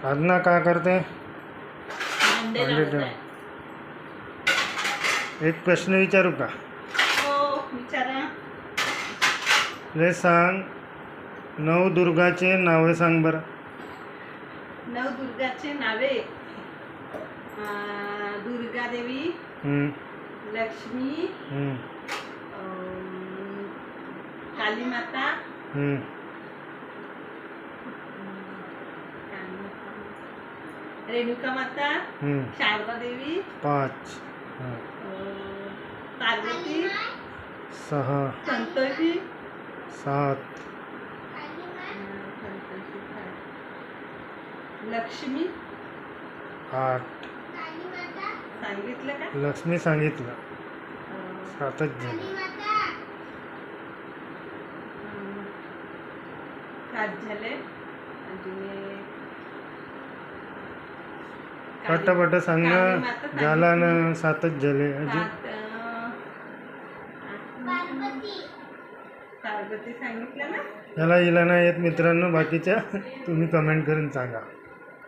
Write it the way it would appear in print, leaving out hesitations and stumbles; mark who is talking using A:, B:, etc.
A: आज्ञा का करते?
B: अंडे लावत आहे.
A: एक प्रश्न विचारू का?
B: हो विचारा.
A: ले सांग, नवदुर्गाचे नावे सांग बरं.
B: नवदुर्गाचे नावे दुर्गा देवी, लक्ष्मी, काली माता, रेणुका माता, शारदा देवी,
A: 5
B: पार्वती,
A: 6
B: संतोषी,
A: 7
B: लक्ष्मी,
A: 8
B: सांगितलं का?
A: लक्ष्मी सांगितलं, 7च झाले.
B: 7 झाले. अजून
A: पटापट सांग ना, झाला ना, 7च झाले. अजून
B: पार्वती सांगितलं ना.
A: याला हिला नाही येत मित्रांनो, बाकीच्या तुम्ही कमेंट करून सांगा.